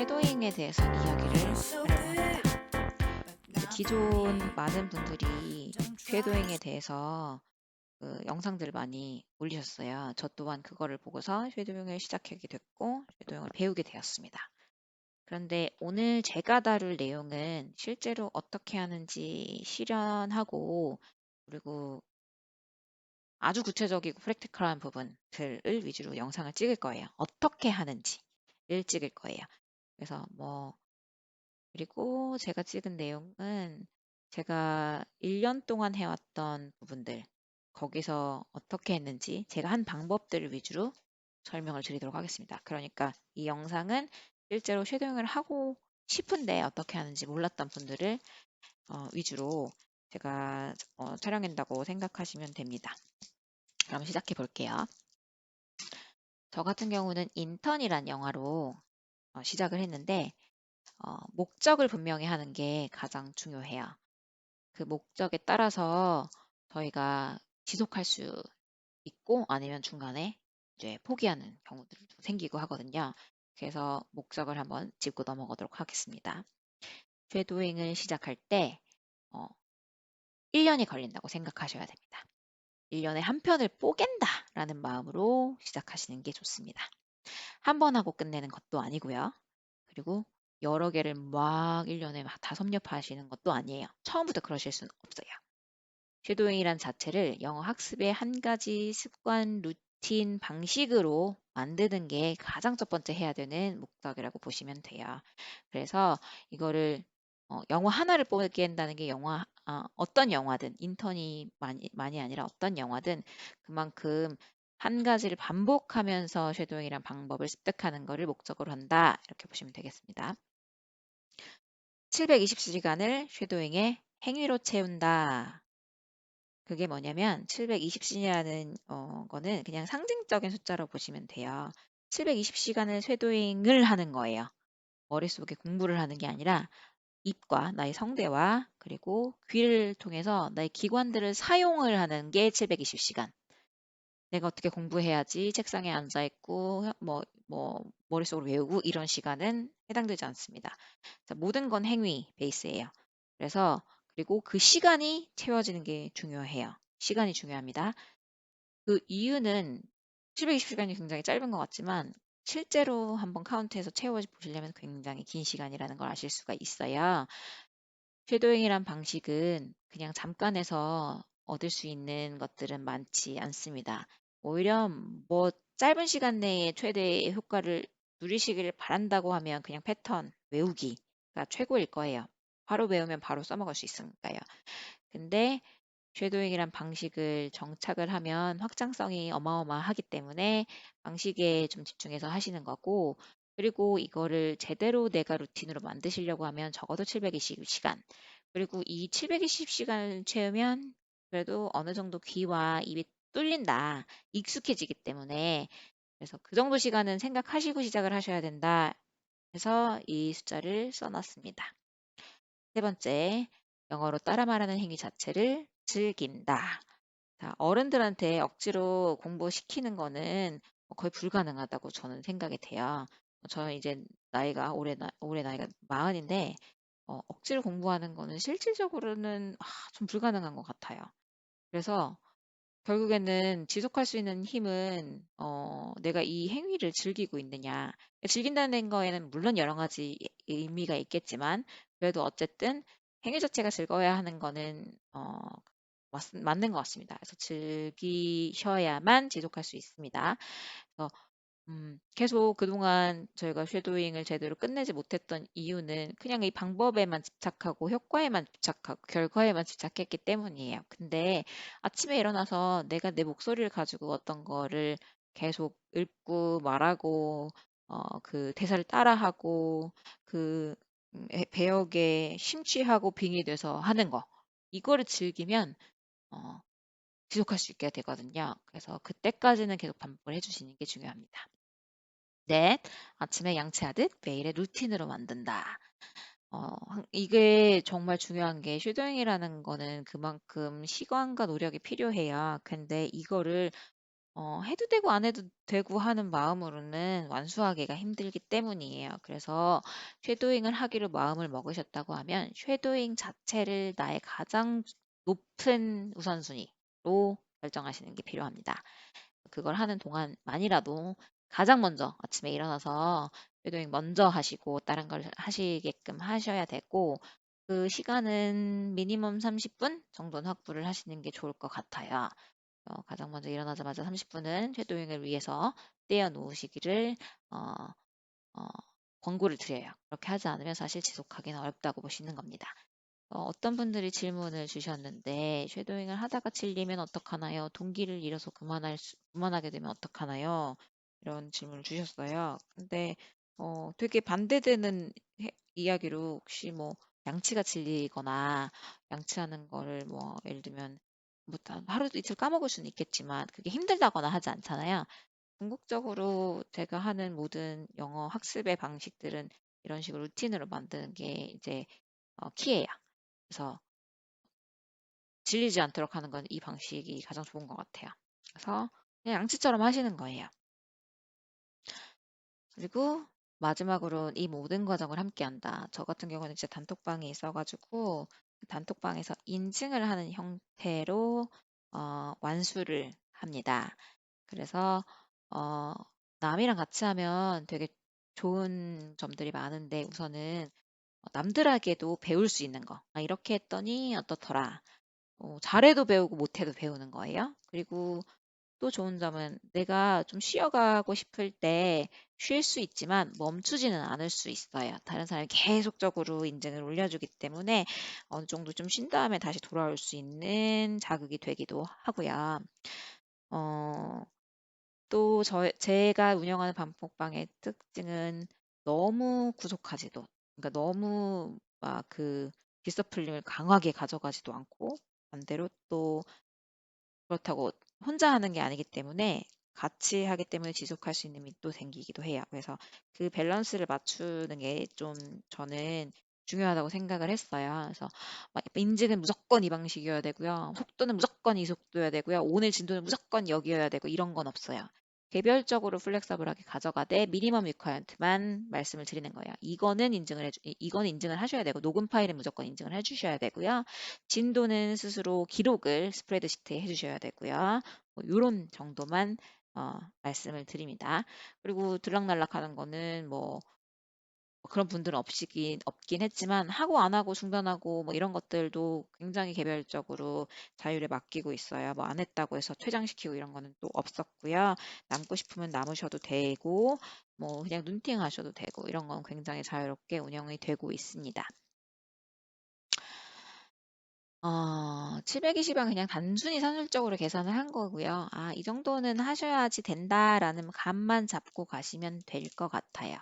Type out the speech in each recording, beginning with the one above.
쉐도잉에 대해서 이야기를 하려고 합니다. 기존 많은 분들이 쉐도잉에 대해서 영상들을 많이 올리셨어요. 저 또한 그거를 보고서 쉐도잉을 시작하게 됐고 쉐도잉을 배우게 되었습니다. 그런데 오늘 제가 다룰 내용은 실제로 어떻게 하는지 실현하고 그리고 아주 구체적이고 프랙티컬한 부분들을 위주로 영상을 찍을 거예요. 어떻게 하는지를 찍을 거예요. 그래서 그리고 제가 찍은 내용은 제가 1년 동안 해왔던 부분들, 거기서 어떻게 했는지 제가 한 방법들을 위주로 설명을 드리도록 하겠습니다. 그러니까 이 영상은 실제로 쉐도잉을 하고 싶은데 어떻게 하는지 몰랐던 분들을 위주로 제가 촬영한다고 생각하시면 됩니다. 그럼 시작해 볼게요. 저 같은 경우는 인턴이란 영화로 시작을 했는데 목적을 분명히 하는 게 가장 중요해요. 그 목적에 따라서 저희가 지속할 수 있고 아니면 중간에 이제 포기하는 경우들도 생기고 하거든요. 그래서 목적을 한번 짚고 넘어가도록 하겠습니다. 쉐도잉을 시작할 때 1년이 걸린다고 생각하셔야 됩니다. 1년에 한 편을 뽀갠다라는 마음으로 시작하시는 게 좋습니다. 한 번 하고 끝내는 것도 아니고요. 그리고 여러 개를 막 1년에 막 다 섭렵하시는 것도 아니에요. 처음부터 그러실 수는 없어요. 쉐도잉이란 자체를 영어 학습의 한 가지 습관, 루틴, 방식으로 만드는 게 가장 첫 번째 해야 되는 목적이라고 보시면 돼요. 그래서 이거를 영어 하나를 뽑겠다는 게 어떤 영화든 인턴이 많이 아니라 어떤 영화든 그만큼 한 가지를 반복하면서 쉐도잉이란 방법을 습득하는 것을 목적으로 한다. 이렇게 보시면 되겠습니다. 720시간을 쉐도잉의 행위로 채운다. 그게 뭐냐면 720시간이라는 거는 그냥 상징적인 숫자로 보시면 돼요. 720시간을 쉐도잉을 하는 거예요. 머릿속에 공부를 하는 게 아니라 입과 나의 성대와 그리고 귀를 통해서 나의 기관들을 사용을 하는 게 720시간. 내가 어떻게 공부해야지 책상에 앉아 있고 머릿속으로 외우고 이런 시간은 해당되지 않습니다. 자, 모든 건 행위 베이스예요. 그리고 그 시간이 채워지는 게 중요해요. 시간이 중요합니다. 그 이유는 720시간이 굉장히 짧은 것 같지만 실제로 한번 카운트해서 채워 보시려면 굉장히 긴 시간이라는 걸 아실 수가 있어요. 쉐도잉이란 방식은 그냥 잠깐 해서 얻을 수 있는 것들은 많지 않습니다. 오히려 짧은 시간 내에 최대의 효과를 누리시길 바란다고 하면 그냥 패턴 외우기가 최고일 거예요. 바로 외우면 바로 써먹을 수 있으니까요. 근데 쉐도잉이란 방식을 정착을 하면 확장성이 어마어마하기 때문에 방식에 좀 집중해서 하시는 거고, 그리고 이거를 제대로 내가 루틴으로 만드시려고 하면 적어도 720시간. 그리고 이 720시간을 채우면 그래도 어느 정도 귀와 입이 뚫린다, 익숙해지기 때문에 그래서 그 정도 시간은 생각하시고 시작을 하셔야 된다. 해서 이 숫자를 써놨습니다. 세 번째, 영어로 따라 말하는 행위 자체를 즐긴다. 자, 어른들한테 억지로 공부시키는 거는 거의 불가능하다고 저는 생각이 돼요. 저는 이제 올해 나이가 40인데, 억지로 공부하는 거는 실질적으로는 좀 불가능한 것 같아요. 그래서 결국에는 지속할 수 있는 힘은 내가 이 행위를 즐기고 있느냐. 즐긴다는 거에는 물론 여러 가지 의미가 있겠지만 그래도 어쨌든 행위 자체가 즐거워야 하는 거는 맞는 것 같습니다. 그래서 즐기셔야만 지속할 수 있습니다. 그래서 계속 그동안 저희가 쉐도잉을 제대로 끝내지 못했던 이유는 그냥 이 방법에만 집착하고 효과에만 집착하고 결과에만 집착했기 때문이에요. 근데 아침에 일어나서 내가 내 목소리를 가지고 어떤 거를 계속 읽고 말하고 그 대사를 따라하고 그 배역에 심취하고 빙의돼서 하는 거 이거를 즐기면 어, 지속할 수 있게 되거든요. 그래서 그때까지는 계속 반복을 해주시는 게 중요합니다. 넷, 아침에 양치하듯 매일의 루틴으로 만든다. 이게 정말 중요한 게 쉐도잉이라는 거는 그만큼 시간과 노력이 필요해요. 근데 이거를 해도 되고 안 해도 되고 하는 마음으로는 완수하기가 힘들기 때문이에요. 그래서 쉐도잉을 하기로 마음을 먹으셨다고 하면 쉐도잉 자체를 나의 가장 높은 우선순위로 결정하시는 게 필요합니다. 그걸 하는 동안만이라도 가장 먼저 아침에 일어나서 쉐도잉 먼저 하시고 다른 걸 하시게끔 하셔야 되고 그 시간은 미니멈 30분 정도는 확보를 하시는 게 좋을 것 같아요. 가장 먼저 일어나자마자 30분은 쉐도잉을 위해서 떼어 놓으시기를 어, 어, 권고를 드려요. 그렇게 하지 않으면 사실 지속하기는 어렵다고 보시는 겁니다. 어떤 분들이 질문을 주셨는데 쉐도잉을 하다가 질리면 어떡하나요? 동기를 잃어서 그만하게 되면 어떡하나요? 이런 질문을 주셨어요. 근데 되게 반대되는 이야기로 혹시 뭐 양치가 질리거나 양치하는 거를 뭐 예를 들면 뭐 하루 이틀 까먹을 수는 있겠지만 그게 힘들다거나 하지 않잖아요. 궁극적으로 제가 하는 모든 영어 학습의 방식들은 이런 식으로 루틴으로 만드는 게 이제 키예요. 그래서 질리지 않도록 하는 건 이 방식이 가장 좋은 것 같아요. 그래서 그냥 양치처럼 하시는 거예요. 그리고 마지막으로 이 모든 과정을 함께 한다. 저 같은 경우는 이제 단톡방이 있어가지고 그 단톡방에서 인증을 하는 형태로 완수를 합니다. 그래서 어, 남이랑 같이 하면 되게 좋은 점들이 많은데 우선은 남들에게도 배울 수 있는 거. 아, 이렇게 했더니 어떻더라. 잘해도 배우고 못해도 배우는 거예요. 그리고 또 좋은 점은 내가 좀 쉬어가고 싶을 때 쉴 수 있지만 멈추지는 않을 수 있어요. 다른 사람이 계속적으로 인증을 올려주기 때문에 어느 정도 좀 쉰 다음에 다시 돌아올 수 있는 자극이 되기도 하고요. 어, 또 제가 운영하는 반복방의 특징은 너무 구속하지도, 그러니까 너무 막 그 디서플린을 강하게 가져가지도 않고 반대로 또 그렇다고 혼자 하는 게 아니기 때문에 같이 하기 때문에 지속할 수 있는 힘이 생기기도 해요. 그래서 그 밸런스를 맞추는 게 좀 저는 중요하다고 생각을 했어요. 그래서 막 인증은 무조건 이 방식이어야 되고요. 속도는 무조건 이 속도여야 되고요. 오늘 진도는 무조건 여기여야 되고 이런 건 없어요. 개별적으로 플렉서블하게 가져가되 미니멈 리ኳ이어먼트만 말씀을 드리는 거예요. 이거는 인증을 하셔야 되고 녹음 파일은 무조건 인증을 해주셔야 되고요. 진도는 스스로 기록을 스프레드시트에 해주셔야 되고요. 뭐 이런 정도만 말씀을 드립니다. 그리고 들락날락 하는 거는 뭐 그런 분들은 없긴 했지만 하고 안 하고 중단하고 뭐 이런 것들도 굉장히 개별적으로 자율에 맡기고 있어요. 뭐 안 했다고 해서 퇴장시키고 이런 거는 또 없었고요. 남고 싶으면 남으셔도 되고 뭐 그냥 눈팅 하셔도 되고 이런 건 굉장히 자유롭게 운영이 되고 있습니다. 720은 그냥 단순히 산술적으로 계산을 한 거고요. 아, 이 정도는 하셔야지 된다라는 감만 잡고 가시면 될 것 같아요.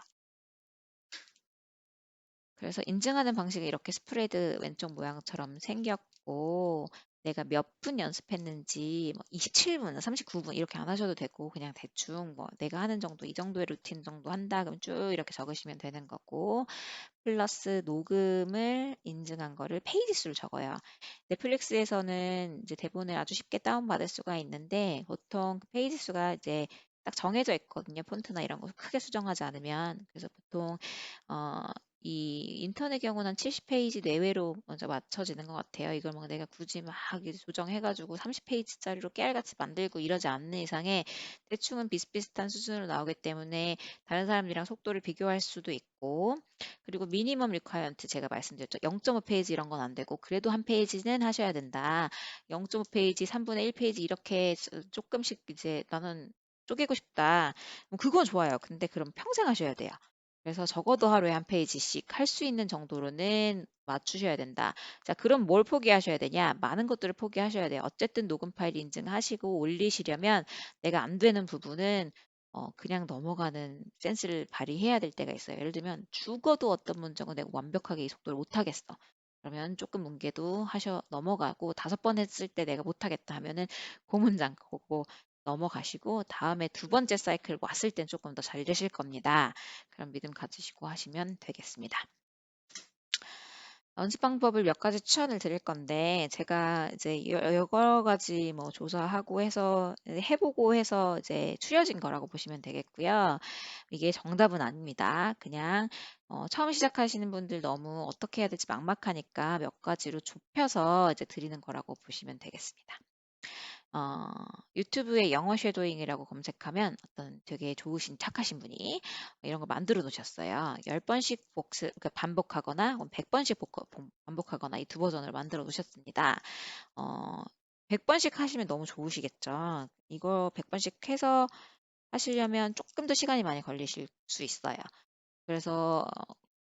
그래서 인증하는 방식이 이렇게 스프레드 왼쪽 모양처럼 생겼고 내가 몇 분 연습했는지 뭐 27분, 39분 이렇게 안 하셔도 되고 그냥 대충 뭐 내가 하는 정도 이 정도의 루틴 정도 한다 그럼 쭉 이렇게 적으시면 되는 거고 플러스 녹음을 인증한 거를 페이지 수를 적어요. 넷플릭스에서는 이제 대본을 아주 쉽게 다운받을 수가 있는데 보통 그 페이지 수가 이제 딱 정해져 있거든요. 폰트나 이런 거 크게 수정하지 않으면. 그래서 보통 어, 이 인턴의 경우는 한 70페이지 내외로 먼저 맞춰지는 것 같아요. 이걸 막 내가 굳이 막 이렇게 조정해가지고 30페이지짜리로 깨알같이 만들고 이러지 않는 이상에 대충은 비슷비슷한 수준으로 나오기 때문에 다른 사람들이랑 속도를 비교할 수도 있고 그리고 미니멈 리ኳ이언트 제가 말씀드렸죠. 0.5페이지 이런 건 안 되고 그래도 한 페이지는 하셔야 된다. 0.5페이지, 3분의 1페이지 이렇게 조금씩 이제 나는 쪼개고 싶다. 그건 좋아요. 근데 그럼 평생 하셔야 돼요. 그래서 적어도 하루에 한 페이지씩 할 수 있는 정도로는 맞추셔야 된다. 자, 그럼 뭘 포기하셔야 되냐? 많은 것들을 포기하셔야 돼요. 어쨌든 녹음 파일 인증하시고 올리시려면 내가 안 되는 부분은 그냥 넘어가는 센스를 발휘해야 될 때가 있어요. 예를 들면 죽어도 어떤 문장은 내가 완벽하게 이 속도를 못 하겠어. 그러면 조금 뭉개도 하셔 넘어가고 5번 했을 때 내가 못 하겠다 하면은 그 문장 그거 넘어가시고 다음에 두 번째 사이클 왔을 땐 조금 더 잘 되실 겁니다. 그런 믿음 가지시고 하시면 되겠습니다. 연습 방법을 몇 가지 추천을 드릴 건데, 제가 이제 여러 가지 뭐 조사하고 해서, 해보고 해서 이제 추려진 거라고 보시면 되겠고요. 이게 정답은 아닙니다. 그냥, 처음 시작하시는 분들 너무 어떻게 해야 될지 막막하니까 몇 가지로 좁혀서 이제 드리는 거라고 보시면 되겠습니다. 어, 유튜브에 영어 쉐도잉이라고 검색하면 어떤 되게 좋으신 착하신 분이 이런 거 만들어 놓으셨어요. 10번씩 그러니까 반복하거나 100번씩 반복하거나 이 두 버전을 만들어 놓으셨습니다. 어, 100번씩 하시면 너무 좋으시겠죠. 이거 100번씩 해서 하시려면 조금 더 시간이 많이 걸리실 수 있어요. 그래서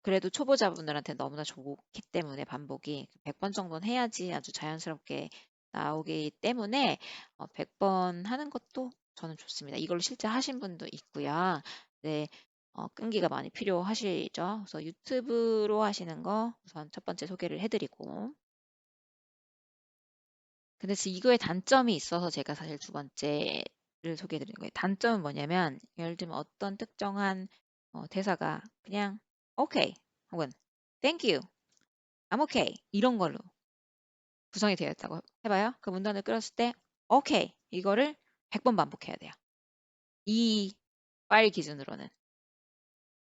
그래도 초보자분들한테 너무나 좋기 때문에 반복이 100번 정도는 해야지 아주 자연스럽게 나오기 때문에 100번 하는 것도 저는 좋습니다. 이걸로 실제 하신 분도 있고요. 네, 끈기가 많이 필요하시죠. 그래서 유튜브로 하시는 거 우선 첫 번째 소개를 해드리고, 근데 이거에 단점이 있어서 제가 사실 두 번째를 소개해드리는 거예요. 단점은 뭐냐면 예를 들면 어떤 특정한 대사가 그냥 오케이 혹은 thank you, I'm okay 이런 걸로 구성이 되어 있다고 해봐요. 그 문단을 끌었을 때 오케이 이거를 100번 반복해야 돼요. 이 파일 기준으로는.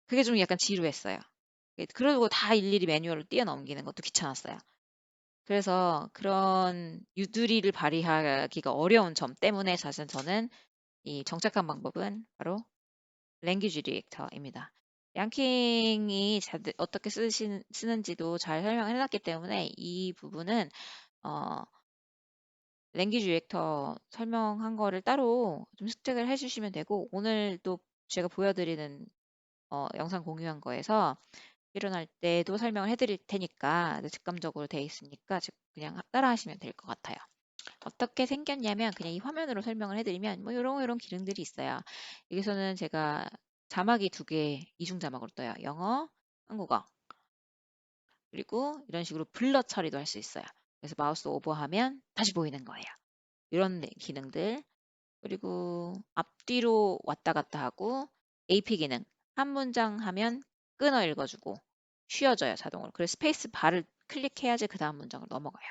그게 좀 약간 지루했어요. 그리고 다 일일이 매뉴얼을 뛰어넘기는 것도 귀찮았어요. 그래서 그런 유두리를 발휘하기가 어려운 점 때문에 사실 저는 이 정착한 방법은 바로 랭귀지 리액터입니다. 양킹이 어떻게 쓰는지도 잘 설명을 해놨기 때문에 이 부분은 어, 랭귀지 리액터 설명한 거를 따로 좀 습득을 해주시면 되고, 오늘 또 제가 보여드리는 영상 공유한 거에서 일어날 때도 설명을 해드릴 테니까 직감적으로 돼 있으니까 그냥 따라 하시면 될 것 같아요. 어떻게 생겼냐면 그냥 이 화면으로 설명을 해드리면 뭐 이런 기능들이 있어요. 여기서는 제가 자막이 두 개 이중 자막으로 떠요. 영어, 한국어. 그리고 이런 식으로 블러 처리도 할 수 있어요. 그래서 마우스 오버하면 다시 보이는 거예요. 이런 기능들. 그리고 앞뒤로 왔다 갔다 하고 AP 기능. 한 문장 하면 끊어 읽어주고 쉬어져요, 자동으로. 그래서 스페이스 바를 클릭해야지 그 다음 문장을 넘어가요.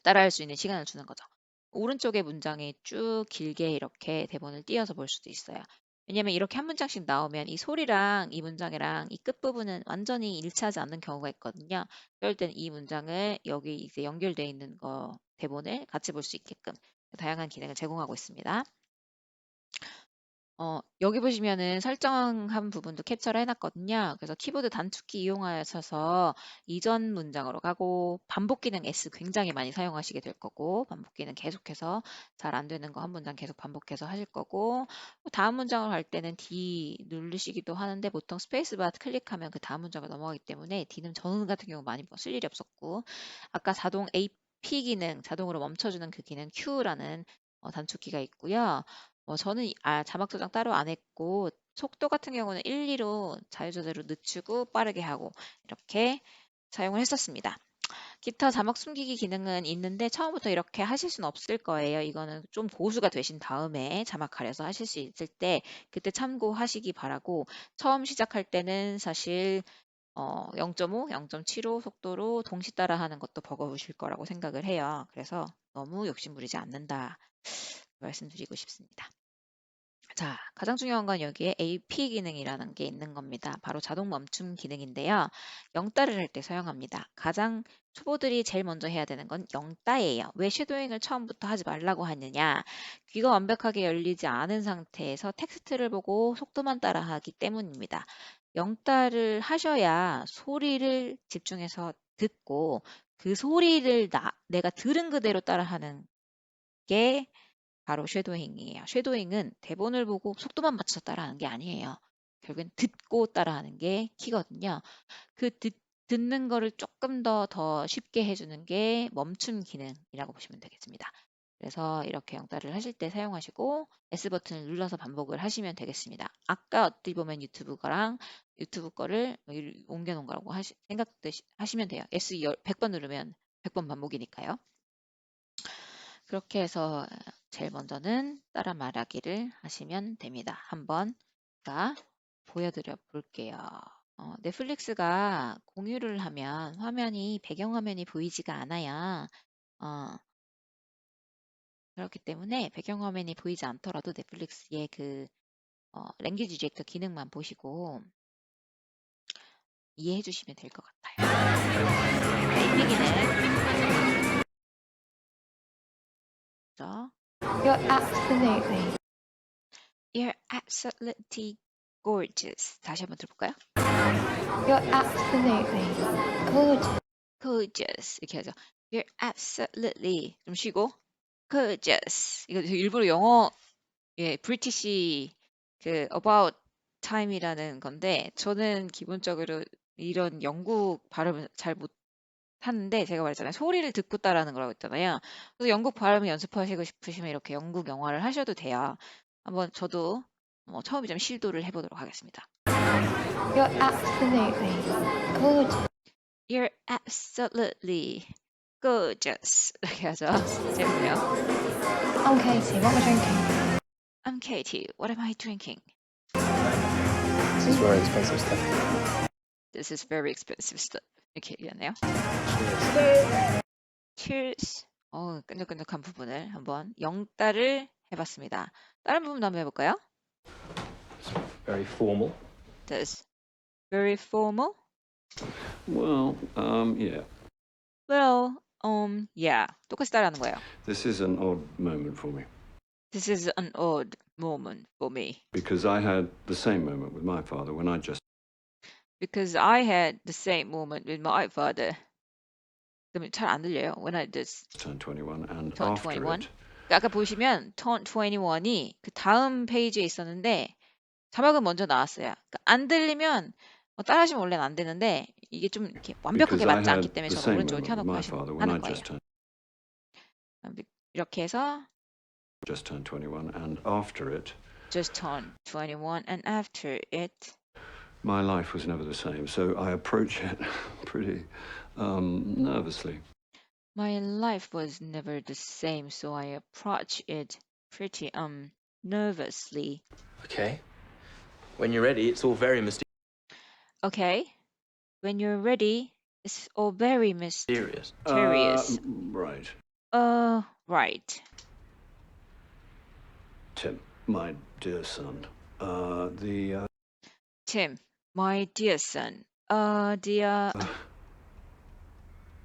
따라할 수 있는 시간을 주는 거죠. 오른쪽에 문장이 쭉 길게 이렇게 대본을 띄어서 볼 수도 있어요. 왜냐면 이렇게 한 문장씩 나오면 이 소리랑 이 문장이랑 이 끝부분은 완전히 일치하지 않는 경우가 있거든요. 그럴 땐 이 문장을 여기 이제 연결되어 있는 거 대본을 같이 볼 수 있게끔 다양한 기능을 제공하고 있습니다. 여기 보시면은 설정한 부분도 캡처를 해놨거든요. 그래서 키보드 단축키 이용하셔서 이전 문장으로 가고 반복 기능 S 굉장히 많이 사용하시게 될 거고 반복 기능 계속해서 잘 안 되는 거 한 문장 계속 반복해서 하실 거고 다음 문장으로 갈 때는 D 누르시기도 하는데 보통 스페이스바 클릭하면 그 다음 문장을 넘어가기 때문에 D는 저는 같은 경우 많이 쓸 일이 없었고 아까 자동 AP 기능 자동으로 멈춰주는 그 기능 Q라는 단축키가 있고요. 저는 자막 조작 따로 안 했고 속도 같은 경우는 1, 2로 자유자재로 늦추고 빠르게 하고 이렇게 사용을 했었습니다. 기타 자막 숨기기 기능은 있는데 처음부터 이렇게 하실 수는 없을 거예요. 이거는 좀 고수가 되신 다음에 자막 가려서 하실 수 있을 때 그때 참고하시기 바라고 처음 시작할 때는 사실 0.5, 0.75 속도로 동시 따라하는 것도 버거우실 거라고 생각을 해요. 그래서 너무 욕심부리지 않는다 말씀드리고 싶습니다. 자, 가장 중요한 건 여기에 AP 기능이라는 게 있는 겁니다. 바로 자동 멈춤 기능인데요. 영따를 할 때 사용합니다. 가장 초보들이 제일 먼저 해야 되는 건 영따예요. 왜 쉐도잉을 처음부터 하지 말라고 하느냐? 귀가 완벽하게 열리지 않은 상태에서 텍스트를 보고 속도만 따라하기 때문입니다. 영따를 하셔야 소리를 집중해서 듣고 그 소리를 내가 들은 그대로 따라하는 게 바로 쉐도잉이에요. 쉐도잉은 대본을 보고 속도만 맞춰서 따라하는 게 아니에요. 결국엔 듣고 따라하는 게 키거든요. 그 듣는 거를 조금 더 쉽게 해주는 게 멈춤 기능이라고 보시면 되겠습니다. 그래서 이렇게 영따를 하실 때 사용하시고 S 버튼을 눌러서 반복을 하시면 되겠습니다. 아까 어떻게 보면 유튜브 거를 옮겨 놓은 거라고 생각하시면 돼요. S 100번 누르면 100번 반복이니까요. 그렇게 해서 제일 먼저는 따라 말하기를 하시면 됩니다. 한번 제가 보여드려 볼게요. 넷플릭스가 공유를 하면 화면이 배경화면이 보이지가 않아요. 어, 그렇기 때문에 배경화면이 보이지 않더라도 넷플릭스의 그 랭귀지 디렉터 기능만 보시고 이해해 주시면 될 것 같아요. AP 기능. 그죠? You're absolutely, You're absolutely gorgeous. 다시 한번 들어볼까요? you're absolutely gorgeous. Gorgeous. 이렇게 하죠. You're absolutely. 좀 쉬고. Gorgeous. 이거 일부러 영어, 브리티시 그 about time이라는 건데 저는 기본적으로 이런 영국 발음을 잘 못하는데 제가 말했잖아요. 소리를 듣고 따라하는 거라고 했잖아요. 그래서 영국 발음 연습하시고 싶으시면 이렇게 영국 영화를 하셔도 돼요. 한번 저도 처음이지만 시도를 해보도록 하겠습니다. You're absolutely gorgeous. You're absolutely gorgeous. 이렇게 하죠. 재밌네요. I'm Katie, what am I drinking? I'm Katie. What am I drinking? This is very expensive stuff. This is very expensive stuff. 이렇게 얘기하네요. Cheers. Cheers. 끈적끈적한 부분을 한번 영따를 해봤습니다. 다른 부분도 한번 해볼까요? Very formal. This very formal. Well, yeah. Well, yeah. 똑같이 따라하는 거예요. This is an odd moment for me This is an odd moment for me because I had the same moment with my father when I just because I had the same moment with my father. 그러면 잘 안 들려요. When I just turned 21 and turned after 21. it, 그러니까 아까 보시면 turn 21이 그 다음 페이지에 있었는데 자막은 먼저 나왔어요. 그러니까 안 들리면 따라하시면 원래는 안 되는데 이게 좀 이렇게 완벽하게 because I 맞지 않기 had 때문에 the 저는 same 오른쪽을 moment with 켜놓고 my father when 하는 I 거예요. 이렇게 해서 just turned 21 and after it, just turned 21 and after it my life was never the same. So I approach it pretty nervously. my life was never the same, so I approach it pretty nervously. Okay. When you're ready, it's all very Okay, when you're ready, it's all very mysterious. mysterious. Right. Right. Tim, my dear son, Tim, my dear son.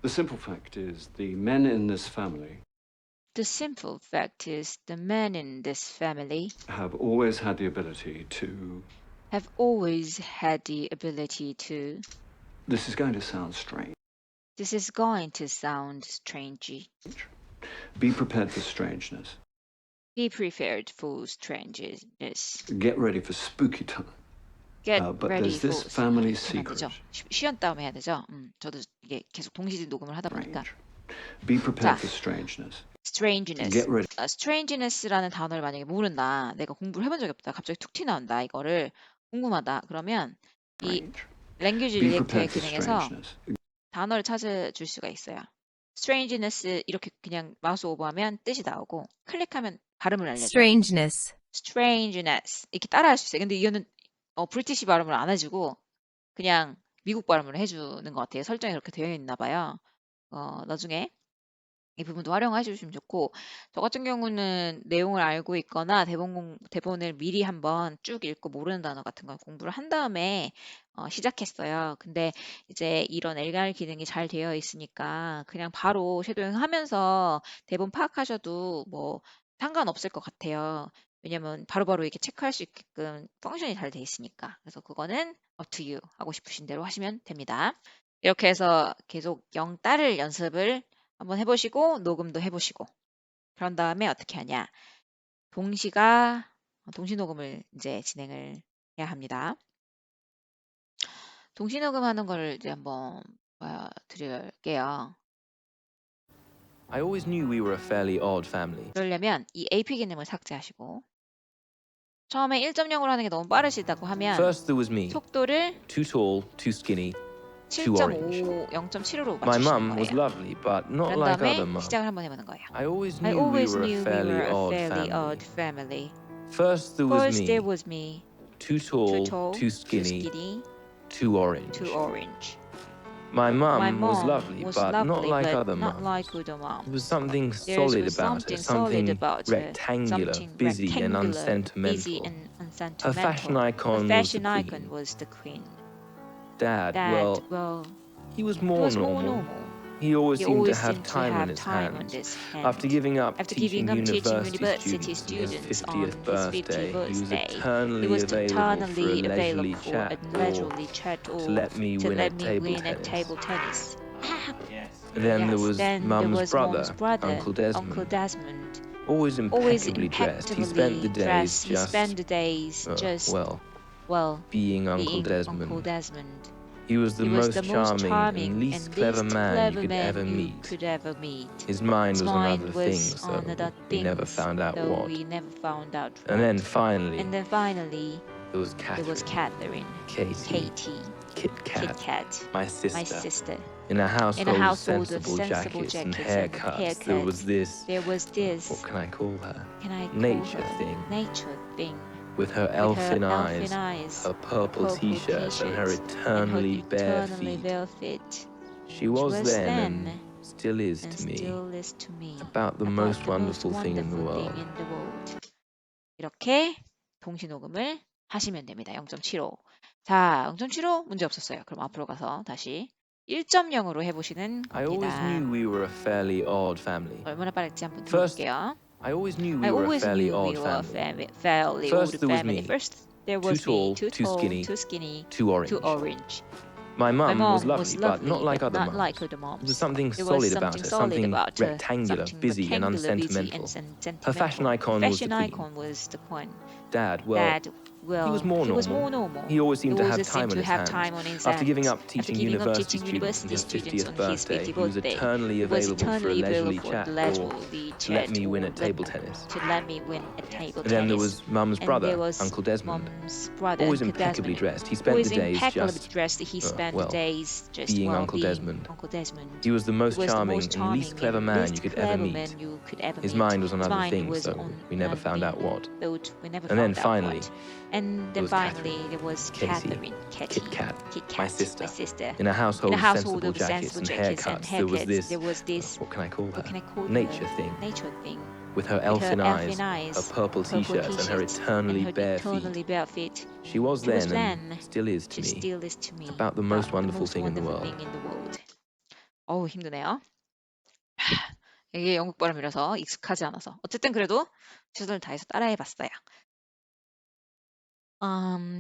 the simple fact is the men in this family The simple fact is the men in this family have always had the ability to. have always had the ability to. This is going to sound strange. This is going to sound strange. Be prepared for strangeness. Be prepared for strangeness. Get ready for spooky time. Get But ready there's this for. family 하면 안 secret. 되죠. 쉬었다음 해야 되죠. 저도 이게 계속 동시 녹음을 하다 보니까. Strange. Be prepared 자. for strangeness. strangeness. Get ready. strangeness라는 단어를 만약에 모른다. 내가 공부를 해본 적이 없다. 갑자기 툭 튀어나온다. 이거를 궁금하다. 그러면 이 Strange. 랭귀지 Be 릴렉터의 prepared for 기능에서 strangeness. 단어를 찾아줄 수가 있어요. strangeness 이렇게 그냥 마우스 오버하면 뜻이 나오고 클릭하면 발음을 알려줘요. strangeness, strangeness 이렇게 따라할 수 있어요. 근데 이거는 브리티시 발음을 안 해주고 그냥 미국 발음을 해주는 것 같아요. 설정이 그렇게 되어 있나 봐요. 나중에 이 부분도 활용해 주시면 좋고 저 같은 경우는 내용을 알고 있거나 대본을 미리 한번 쭉 읽고 모르는 단어 같은 걸 공부를 한 다음에 시작했어요. 근데 이제 이런 LR 기능이 잘 되어 있으니까 그냥 바로 쉐도잉 하면서 대본 파악하셔도 뭐 상관없을 것 같아요. 왜냐면 바로바로 이렇게 체크할 수 있게끔 펑션이 잘 돼 있으니까. 그래서 그거는 up to you 하고 싶으신 대로 하시면 됩니다. 이렇게 해서 계속 영따를 연습을 한번 해보시고 녹음도 해보시고 그런 다음에 어떻게 하냐 동시 녹음을 이제 진행을 해야 합니다. 동시 녹음하는 거를 이제 한번 보여드릴게요. I always knew we were a fairly odd family. 그러려면 이 AP 기능을 삭제하시고 처음에 1.0으로 하는 게 너무 빠르시다고 하면 First there was me, 속도를 too tall, too skinny, too orange. 7.5, 0.75로 My 맞추시는 mum was 거예요. lovely, but not 그런 like 다음에 other mums. 시작을 한번 해보는 거예요. I always I knew we always were knew a fairly odd odd family. family. First there was First there me, was me, too too tall, tall, too skinny, too orange. too orange. My My mum was mom lovely, was but not lovely, like but other not mums. like other There was moms. something There solid was about her, something solid something about her, rectangular, something busy and rectangular, busy unsentimental. and Her unsentimental. fashion Her icon was the fashion icon queen. was the queen. Dad, Dad, well, he was he more was more normal. normal. He always He seemed to always have seemed to time on have his time on hands. his hands. After giving up After teaching giving up teaching university university students on students his on 50th his 50th birthday, he was birthday, he eternally was available for a eternally leisurely available for chat a or leisurely chat to or let me to win let at me table win at tennis. table tennis. And then there Yes, was then there Mum's was brother, Mom's brother, Uncle Desmond. Uncle Desmond, Always always impeccably dressed. He spent impeccably the days dressed. He just, spent the days just, well, being Uncle being Desmond. Uncle Desmond. He was the He was most the most charming charming and least clever man you could ever meet. His mind His was on mind other was things, on though other we never things, found out though what. we never found out And then what. finally, And then finally, there was there was Catherine, Catherine, Katie, Katie, Kit Kit Kat, Kat, my my sister. sister. In a In a household of household of sensible sensible jackets and jackets and haircuts, there was haircuts, this, there was what this, can I call her? can I call Nature her? thing. Nature thing. With her With her elfin elfin eyes, eyes, her purple purple t-shirt, and her t-shirt, and her eternally bare eternally feet. bare feet. She She was was then and then still is and to me still is to me about the about most the most wonderful thing in the wonderful thing world. in the world. 이렇게 동시 녹음을 하시면 됩니다. 0.75. 자, 0.75 문제 없었어요. 그럼 앞으로 가서 다시 1.0으로 해보시는 I always 겁니다. knew we were a fairly odd family. 얼마나 빠를지 한번 First, 들어볼게요. I always knew I we were a always fairly knew we odd were a family. fairly First, old there was family. me. First, there Too was me. tall, too skinny, too skinny, too orange. too orange. My My mum was mom lovely, but not like other not mums. like other There was moms. something There solid was about something her, solid something about her, rectangular, something busy and rectangular, busy and unsentimental. Her fashion sentimental. icon Her was the fashion queen. icon was the queen. Dad, well, Dad, he was more normal. He always seemed to have time on his hands. After giving up teaching university students on his 50th birthday, he was eternally available for a leisurely chat or to let me win at table tennis. And then there was Mum's brother, Uncle Desmond. Mom's brother, Always Uncle impeccably Desmond. dressed. He spent Always the days impeccably just, dressed. He spent well, the days just being well, Uncle being Desmond. Uncle Desmond. He was the most He was the charming most and least clever and man least you could clever ever man meet. you could ever His meet. mind was on His other mind things, was so on we never other found out things, what. though we never And then found out finally, what. And there then was finally Catherine, there was Katie, Catherine, Kit Katie, Kat, Kit Kat, my sister. sister. In a In household a of household sensible of jackets sensible and jackets and haircuts, there was this, there was this, what can I call her? what can I call Nature her? thing. Nature thing. With her With her elfin elfin eyes, her eyes, purple t-shirts, and her eternally bare feet. bare feet. She was She was then and then, still is to she me still is to me about the most wonderful thing in the world. thing in the world. 어우, 힘드네요. 이게 영국 발음이라서 익숙하지 않아서. 어쨌든 그래도 최선을 다해서 따라해봤어요.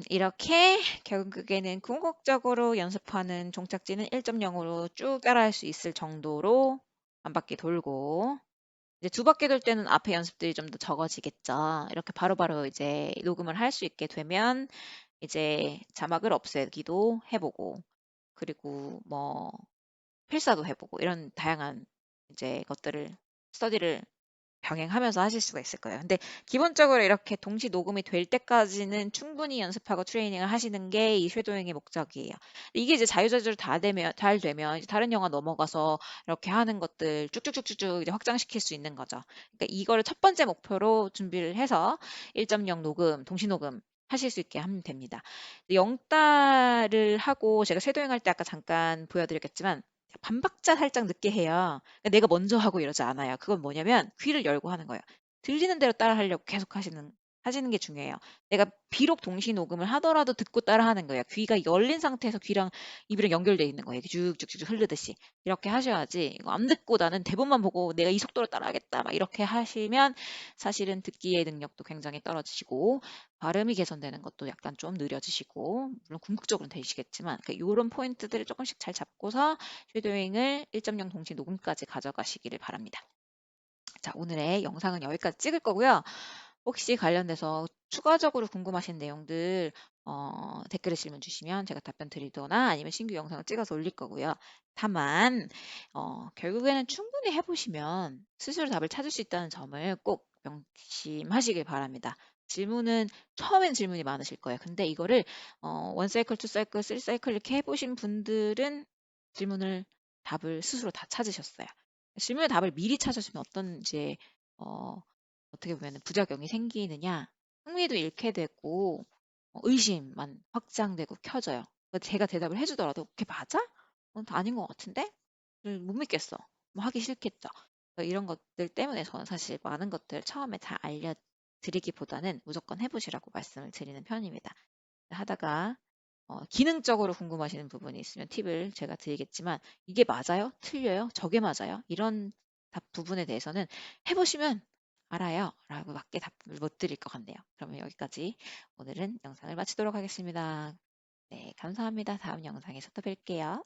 이렇게 결국에는 궁극적으로 연습하는 종착지는 1.0으로 쭉 따라할 수 있을 정도로 한 바퀴 돌고, 이제 두 바퀴 돌 때는 앞에 연습들이 좀 더 적어지겠죠. 이렇게 바로바로 이제 녹음을 할 수 있게 되면 이제 자막을 없애기도 해보고, 그리고 뭐 필사도 해보고 이런 다양한 이제 것들을 스터디를 병행하면서 하실 수가 있을 거예요. 근데 기본적으로 이렇게 동시 녹음이 될 때까지는 충분히 연습하고 트레이닝을 하시는 게 이 쉐도잉의 목적이에요. 이게 이제 자유자재로 잘 되면 이제 다른 영화 넘어가서 이렇게 하는 것들 쭉쭉쭉쭉 이제 확장시킬 수 있는 거죠. 그러니까 이거를 첫 번째 목표로 준비를 해서 1.0 녹음, 동시 녹음 하실 수 있게 하면 됩니다. 영따를 하고 제가 쉐도잉 할 때 아까 잠깐 보여드렸겠지만 반박자 살짝 늦게 해요. 그러니까 내가 먼저 하고 이러지 않아요. 그건 뭐냐면 귀를 열고 하는 거예요. 들리는 대로 따라 하려고 계속 하시는 게 중요해요. 내가 비록 동시 녹음을 하더라도 듣고 따라 하는 거예요. 귀가 열린 상태에서 귀랑 입이랑 연결돼 있는 거예요. 이렇게 쭉쭉쭉 흐르듯이. 이렇게 하셔야지. 이거 안 듣고 나는 대본만 보고 내가 이 속도로 따라하겠다. 막 이렇게 하시면 사실은 듣기의 능력도 굉장히 떨어지시고 발음이 개선되는 것도 약간 좀 느려지시고, 물론 궁극적으로는 되시겠지만 이런 포인트들을 조금씩 잘 잡고서 쉐도잉을 1.0 동시 녹음까지 가져가시기를 바랍니다. 자, 오늘의 영상은 여기까지 찍을 거고요. 혹시 관련돼서 추가적으로 궁금하신 내용들 댓글에 질문 주시면 제가 답변 드리거나 아니면 신규 영상을 찍어서 올릴 거고요. 다만 결국에는 충분히 해보시면 스스로 답을 찾을 수 있다는 점을 꼭 명심하시길 바랍니다. 처음엔 질문이 많으실 거예요. 근데 이거를 1사이클, 2사이클, 3사이클 이렇게 해보신 분들은 답을 스스로 다 찾으셨어요. 질문의 답을 미리 찾으시면 어떤 이제 어떻게 보면 부작용이 생기느냐, 흥미도 잃게 되고 의심만 확장되고 켜져요. 제가 대답을 해주더라도 그게 맞아? 아닌 것 같은데? 못 믿겠어. 뭐 하기 싫겠죠. 이런 것들 때문에 저는 사실 많은 것들 처음에 다 알려드리기보다는 무조건 해보시라고 말씀을 드리는 편입니다. 하다가 기능적으로 궁금하시는 부분이 있으면 팁을 제가 드리겠지만 이게 맞아요? 틀려요? 저게 맞아요? 이런 부분에 대해서는 해보시면 알아요 라고 맞게 답을 못 드릴 것 같네요. 그러면 여기까지 오늘은 영상을 마치도록 하겠습니다. 네, 감사합니다. 다음 영상에서 또 뵐게요.